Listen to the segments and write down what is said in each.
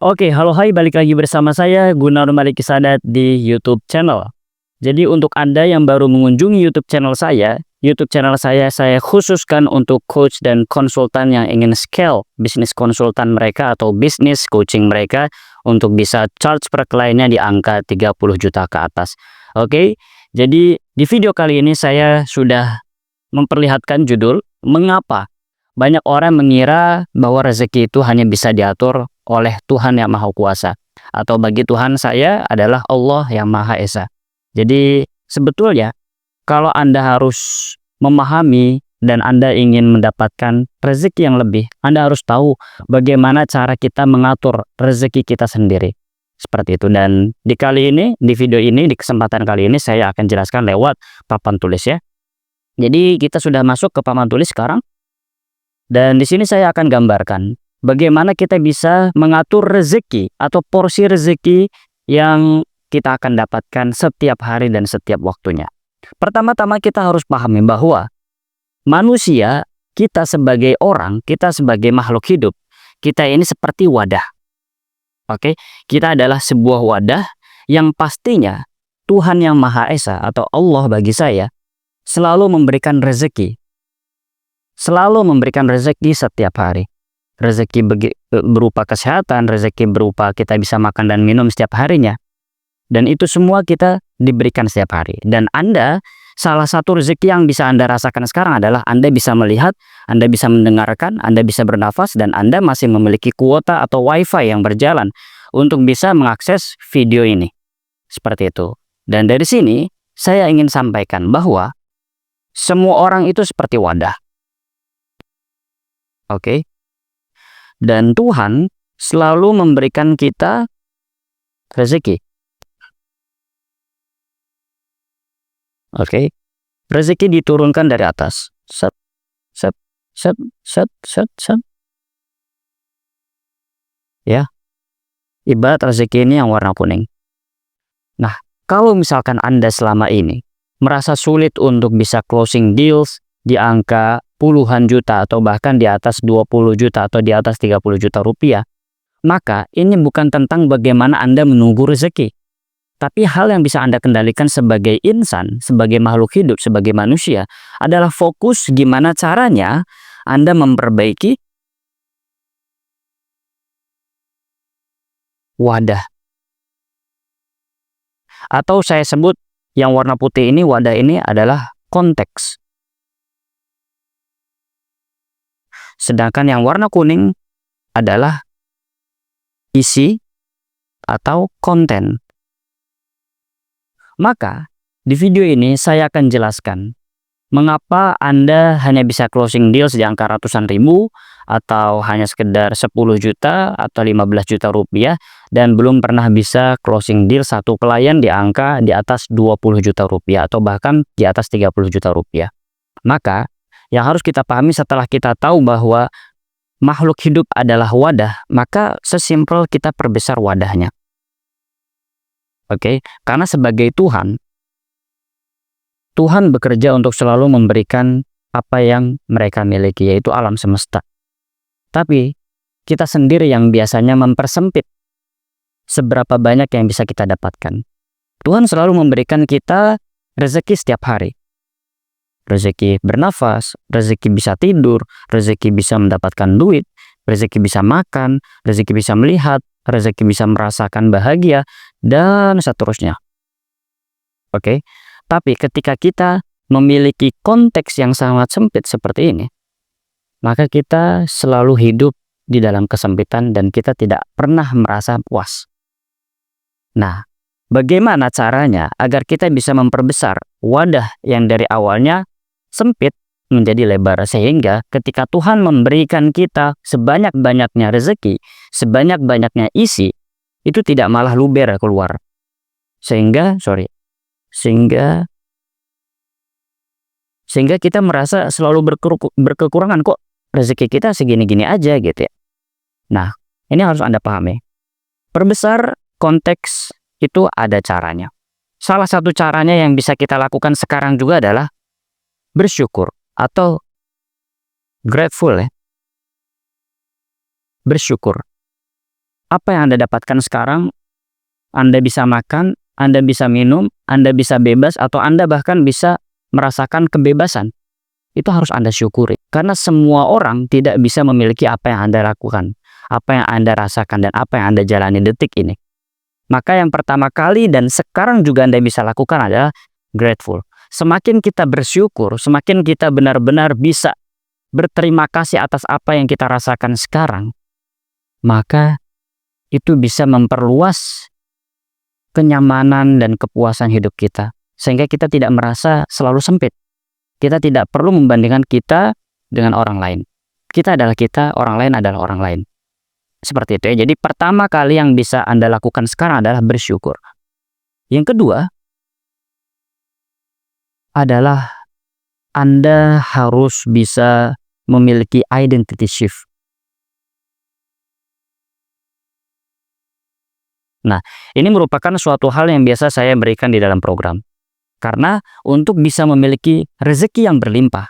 Oke, halo hai, balik lagi bersama saya Gunawan Malik Sadat di YouTube channel. Jadi untuk Anda yang baru mengunjungi YouTube channel saya khususkan untuk coach dan konsultan yang ingin scale bisnis konsultan mereka atau bisnis coaching mereka untuk bisa charge per kliennya di angka 30 juta ke atas. Oke, jadi di video kali ini saya sudah memperlihatkan judul, mengapa banyak orang mengira bahwa rezeki itu hanya bisa diatur oleh Tuhan Yang Maha Kuasa, atau bagi Tuhan saya adalah Allah Yang Maha Esa. Jadi sebetulnya kalau Anda harus memahami dan Anda ingin mendapatkan rezeki yang lebih, Anda harus tahu bagaimana cara kita mengatur rezeki kita sendiri. Seperti itu. Dan di video ini, di kesempatan kali ini saya akan jelaskan lewat papan tulis ya. Jadi kita sudah masuk ke papan tulis sekarang. Dan di sini saya akan gambarkan bagaimana kita bisa mengatur rezeki atau porsi rezeki yang kita akan dapatkan setiap hari dan setiap waktunya. Pertama-tama kita harus pahami bahwa manusia, kita sebagai orang, kita sebagai makhluk hidup, kita ini seperti wadah. Oke, kita adalah sebuah wadah yang pastinya Tuhan Yang Maha Esa atau Allah bagi saya selalu memberikan rezeki. Selalu memberikan rezeki setiap hari. Rezeki berupa kesehatan, rezeki berupa kita bisa makan dan minum setiap harinya. Dan itu semua kita diberikan setiap hari. Dan Anda, salah satu rezeki yang bisa Anda rasakan sekarang adalah Anda bisa melihat, Anda bisa mendengarkan, Anda bisa bernafas, dan Anda masih memiliki kuota atau wifi yang berjalan untuk bisa mengakses video ini. Seperti itu. Dan dari sini, saya ingin sampaikan bahwa semua orang itu seperti wadah. Oke. Dan Tuhan selalu memberikan kita rezeki. Oke. Rezeki diturunkan dari atas. Set, set, set, set, set, set. Ya. Ibarat rezeki ini yang warna kuning. Nah, kalau misalkan Anda selama ini merasa sulit untuk bisa closing deals di angka puluhan juta atau bahkan di atas 20 juta atau di atas 30 juta rupiah, maka ini bukan tentang bagaimana Anda menunggu rezeki. Tapi hal yang bisa Anda kendalikan sebagai insan, sebagai makhluk hidup, sebagai manusia adalah fokus gimana caranya Anda memperbaiki wadah. Atau saya sebut yang warna putih ini, wadah ini adalah konteks. Sedangkan yang warna kuning adalah isi atau konten. Maka di video ini saya akan jelaskan mengapa Anda hanya bisa closing deals di angka ratusan ribu atau hanya sekedar 10 juta atau 15 juta rupiah dan belum pernah bisa closing deal satu klien di angka di atas 20 juta rupiah atau bahkan di atas 30 juta rupiah. Maka yang harus kita pahami setelah kita tahu bahwa makhluk hidup adalah wadah, maka sesimpel kita perbesar wadahnya. Oke, karena sebagai Tuhan bekerja untuk selalu memberikan apa yang mereka miliki, yaitu alam semesta. Tapi kita sendiri yang biasanya mempersempit seberapa banyak yang bisa kita dapatkan. Tuhan selalu memberikan kita rezeki setiap hari. Rezeki bernafas, rezeki bisa tidur, rezeki bisa mendapatkan duit, rezeki bisa makan, rezeki bisa melihat, rezeki bisa merasakan bahagia, dan seterusnya. Oke, tapi ketika kita memiliki konteks yang sangat sempit seperti ini, maka kita selalu hidup di dalam kesempitan dan kita tidak pernah merasa puas. Nah, bagaimana caranya agar kita bisa memperbesar wadah yang dari awalnya sempit menjadi lebar, sehingga ketika Tuhan memberikan kita sebanyak-banyaknya rezeki, sebanyak-banyaknya isi, itu tidak malah luber keluar. Sehingga kita merasa selalu berkekurangan, kok rezeki kita segini-gini aja gitu ya. Nah, ini harus Anda pahami. Perbesar konteks itu ada caranya. Salah satu caranya yang bisa kita lakukan sekarang juga adalah bersyukur atau grateful ya. Bersyukur. Apa yang Anda dapatkan sekarang, Anda bisa makan, Anda bisa minum, Anda bisa bebas, atau Anda bahkan bisa merasakan kebebasan. Itu harus Anda syukuri. Karena semua orang tidak bisa memiliki apa yang Anda lakukan, apa yang Anda rasakan, dan apa yang Anda jalani detik ini. Maka yang pertama kali dan sekarang juga Anda bisa lakukan adalah grateful. Semakin kita bersyukur, semakin kita benar-benar bisa berterima kasih atas apa yang kita rasakan sekarang, maka itu bisa memperluas kenyamanan dan kepuasan hidup kita. Sehingga kita tidak merasa selalu sempit. Kita tidak perlu membandingkan kita dengan orang lain. Kita adalah kita, orang lain adalah orang lain. Seperti itu ya. Jadi pertama kali yang bisa Anda lakukan sekarang adalah bersyukur. Yang kedua adalah Anda harus bisa memiliki identity shift. Nah, ini merupakan suatu hal yang biasa saya berikan di dalam program. Karena untuk bisa memiliki rezeki yang berlimpah,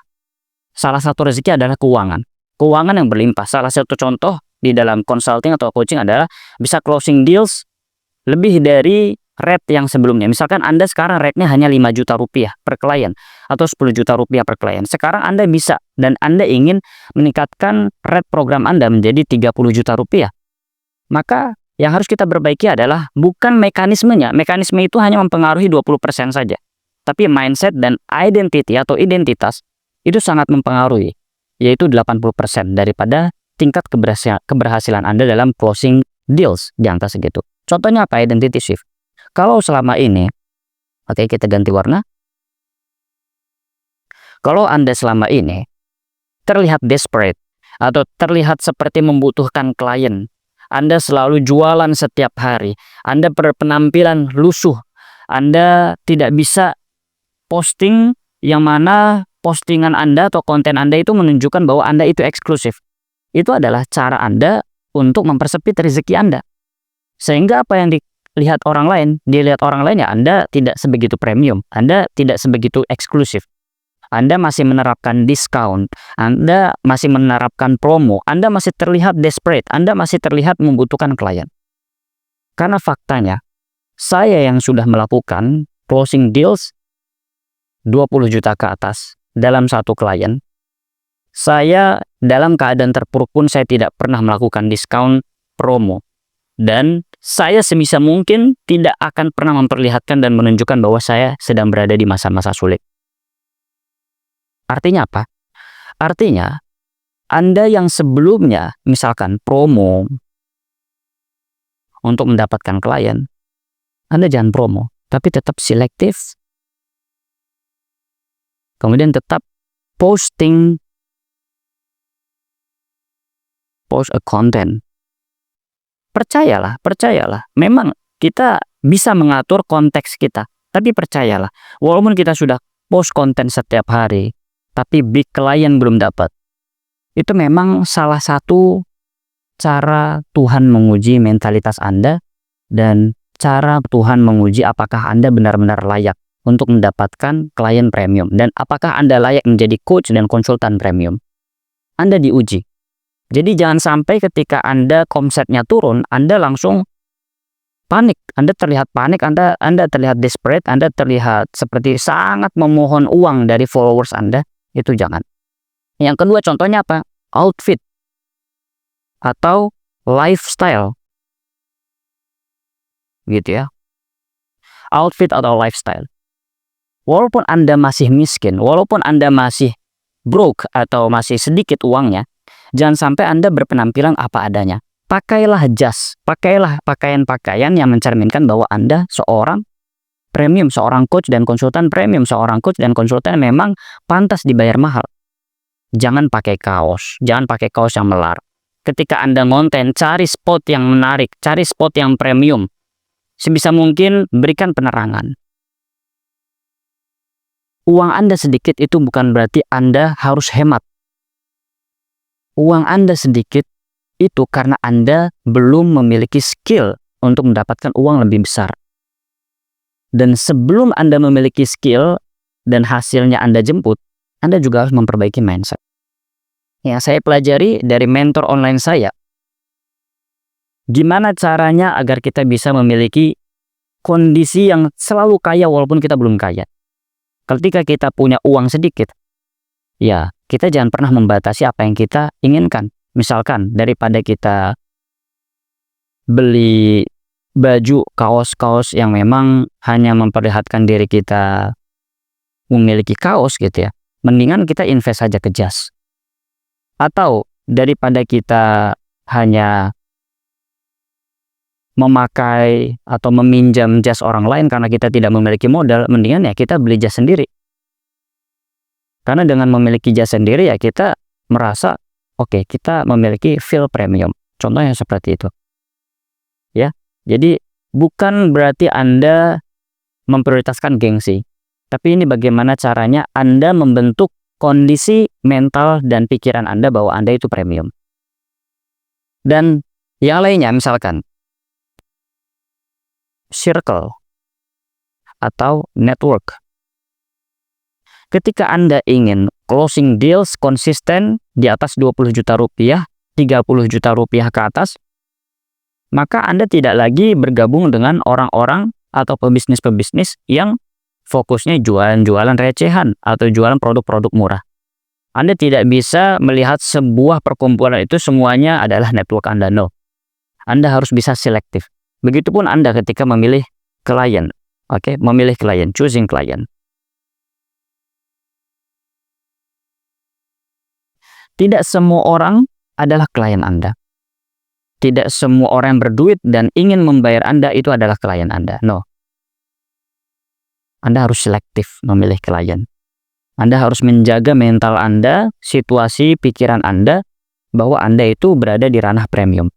salah satu rezeki adalah keuangan. Keuangan yang berlimpah. Salah satu contoh di dalam consulting atau coaching adalah bisa closing deals lebih dari rate yang sebelumnya. Misalkan Anda sekarang rate-nya hanya 5 juta rupiah per klien atau 10 juta rupiah per klien. Sekarang Anda bisa dan Anda ingin meningkatkan rate program Anda menjadi 30 juta rupiah. Maka yang harus kita perbaiki adalah bukan mekanismenya. Mekanisme itu hanya mempengaruhi 20% saja. Tapi mindset dan identity atau identitas itu sangat mempengaruhi, yaitu 80% daripada tingkat keberhasilan Anda dalam closing deals di angka segitu. Contohnya apa? Identity shift. Kalau selama ini, oke, kita ganti warna. Kalau Anda selama ini terlihat desperate atau terlihat seperti membutuhkan klien, Anda selalu jualan setiap hari, Anda berpenampilan lusuh, Anda tidak bisa posting yang mana postingan Anda atau konten Anda itu menunjukkan bahwa Anda itu eksklusif. Itu adalah cara Anda untuk mempersempit rezeki Anda. Sehingga apa yang dilihat orang lain, dilihat orang lain ya Anda tidak sebegitu premium, Anda tidak sebegitu eksklusif. Anda masih menerapkan diskon, Anda masih menerapkan promo, Anda masih terlihat desperate, Anda masih terlihat membutuhkan klien. Karena faktanya, saya yang sudah melakukan closing deals 20 juta ke atas dalam satu klien, saya dalam keadaan terpuruk pun saya tidak pernah melakukan diskon promo. Dan saya sebisa mungkin tidak akan pernah memperlihatkan dan menunjukkan bahwa saya sedang berada di masa-masa sulit. Artinya apa? Artinya, Anda yang sebelumnya misalkan promo untuk mendapatkan klien, Anda jangan promo, tapi tetap selektif. Kemudian tetap post a content. Percayalah. Memang kita bisa mengatur konteks kita. Tapi percayalah, walaupun kita sudah post konten setiap hari, tapi big klien belum dapat. Itu memang salah satu cara Tuhan menguji mentalitas Anda dan cara Tuhan menguji apakah Anda benar-benar layak untuk mendapatkan klien premium dan apakah Anda layak menjadi coach dan konsultan premium. Anda diuji. Jadi jangan sampai ketika Anda omsetnya turun, Anda langsung panik. Anda terlihat panik, Anda terlihat desperate, Anda terlihat seperti sangat memohon uang dari followers Anda. Itu jangan. Yang kedua contohnya apa? Outfit atau lifestyle. Gitu ya. Outfit atau lifestyle. Walaupun Anda masih miskin, walaupun Anda masih broke atau masih sedikit uangnya, jangan sampai Anda berpenampilan apa adanya. Pakailah jas, pakailah pakaian-pakaian yang mencerminkan bahwa Anda seorang premium, seorang coach dan konsultan premium, seorang coach dan konsultan memang pantas dibayar mahal. Jangan pakai kaos, jangan pakai kaos yang melar. Ketika Anda ngonten, cari spot yang menarik, cari spot yang premium. Sebisa mungkin berikan penerangan. Uang Anda sedikit itu bukan berarti Anda harus hemat. Uang Anda sedikit itu karena Anda belum memiliki skill untuk mendapatkan uang lebih besar. Dan sebelum Anda memiliki skill dan hasilnya Anda jemput, Anda juga harus memperbaiki mindset. Yang saya pelajari dari mentor online saya, Gimana caranya agar kita bisa memiliki kondisi yang selalu kaya walaupun kita belum kaya? Ketika kita punya uang sedikit, ya kita jangan pernah membatasi apa yang kita inginkan. Misalkan daripada kita beli baju, kaos-kaos yang memang hanya memperlihatkan diri kita memiliki kaos gitu ya, mendingan kita invest saja ke jas. Atau daripada kita hanya memakai atau meminjam jas orang lain karena kita tidak memiliki modal, mendingan ya kita beli jas sendiri. Karena dengan memiliki jas sendiri ya kita merasa oke, kita memiliki feel premium. Contohnya seperti itu. Ya. Jadi bukan berarti Anda memprioritaskan gengsi, tapi ini bagaimana caranya Anda membentuk kondisi mental dan pikiran Anda bahwa Anda itu premium. Dan yang lainnya misalkan circle atau network. Ketika Anda ingin closing deals konsisten di atas 20 juta rupiah, 30 juta rupiah ke atas, maka Anda tidak lagi bergabung dengan orang-orang atau pebisnis-pebisnis yang fokusnya jualan-jualan recehan atau jualan produk-produk murah. Anda tidak bisa melihat sebuah perkumpulan itu semuanya adalah network Anda. No. Anda harus bisa selektif. Begitupun Anda ketika memilih klien. Oke, memilih klien, choosing klien. Tidak semua orang adalah klien Anda. Tidak semua orang yang berduit dan ingin membayar Anda itu adalah klien Anda. No. Anda harus selektif memilih klien. Anda harus menjaga mental Anda, situasi pikiran Anda, bahwa Anda itu berada di ranah premium.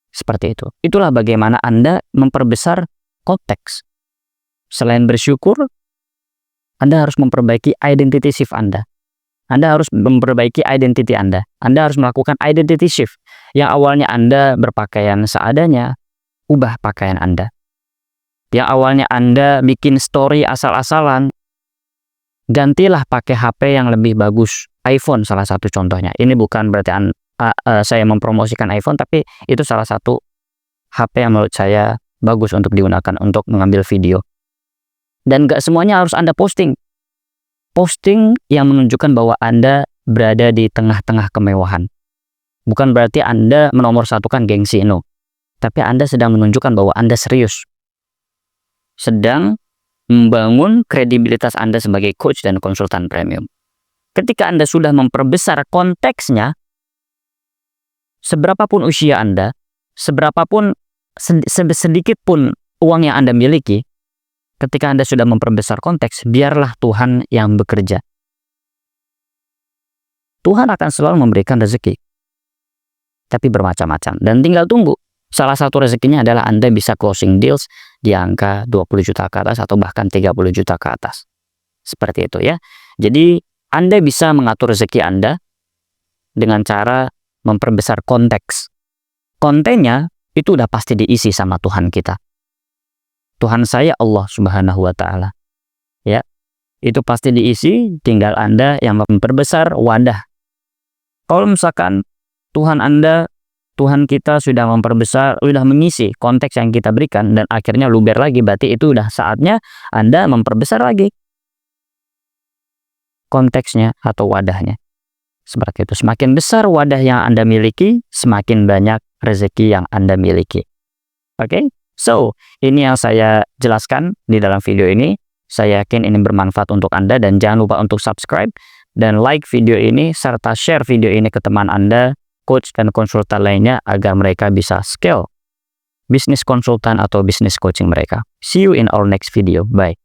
Seperti itu. Itulah bagaimana Anda memperbesar konteks. Selain bersyukur, Anda harus memperbaiki identity shift Anda. Anda harus memperbaiki identity Anda. Anda harus melakukan identity shift. Yang awalnya Anda berpakaian seadanya, ubah pakaian Anda. Yang awalnya Anda bikin story asal-asalan, gantilah pakai HP yang lebih bagus. iPhone salah satu contohnya. Ini bukan berarti saya mempromosikan iPhone, tapi itu salah satu HP yang menurut saya bagus untuk digunakan untuk mengambil video. Dan gak semuanya harus Anda posting. Posting yang menunjukkan bahwa Anda berada di tengah-tengah kemewahan. Bukan berarti Anda menomorsatukan gengsi, no. Tapi Anda sedang menunjukkan bahwa Anda serius. Sedang membangun kredibilitas Anda sebagai coach dan konsultan premium. Ketika Anda sudah memperbesar konteksnya, seberapapun usia Anda, seberapapun sedikit pun uang yang Anda miliki, ketika Anda sudah memperbesar konteks, biarlah Tuhan yang bekerja. Tuhan akan selalu memberikan rezeki. Tapi bermacam-macam. Dan tinggal tunggu. Salah satu rezekinya adalah Anda bisa closing deals di angka 20 juta ke atas atau bahkan 30 juta ke atas. Seperti itu ya. Jadi Anda bisa mengatur rezeki Anda dengan cara memperbesar konteks. Kontennya itu udah pasti diisi sama Tuhan kita. Tuhan saya Allah Subhanahu wa Ta'ala. Ya, itu pasti diisi, tinggal Anda yang memperbesar wadah. Kalau misalkan Tuhan Anda, Tuhan kita sudah memperbesar, sudah mengisi konteks yang kita berikan dan akhirnya luber lagi, berarti itu udah saatnya Anda memperbesar lagi konteksnya atau wadahnya. Seperti itu. Semakin besar wadah yang Anda miliki, semakin banyak rezeki yang Anda miliki. Oke? So, ini yang saya jelaskan di dalam video ini. Saya yakin ini bermanfaat untuk Anda dan jangan lupa untuk subscribe dan like video ini serta share video ini ke teman Anda, coach dan konsultan lainnya agar mereka bisa scale bisnis konsultan atau bisnis coaching mereka. See you in our next video. Bye.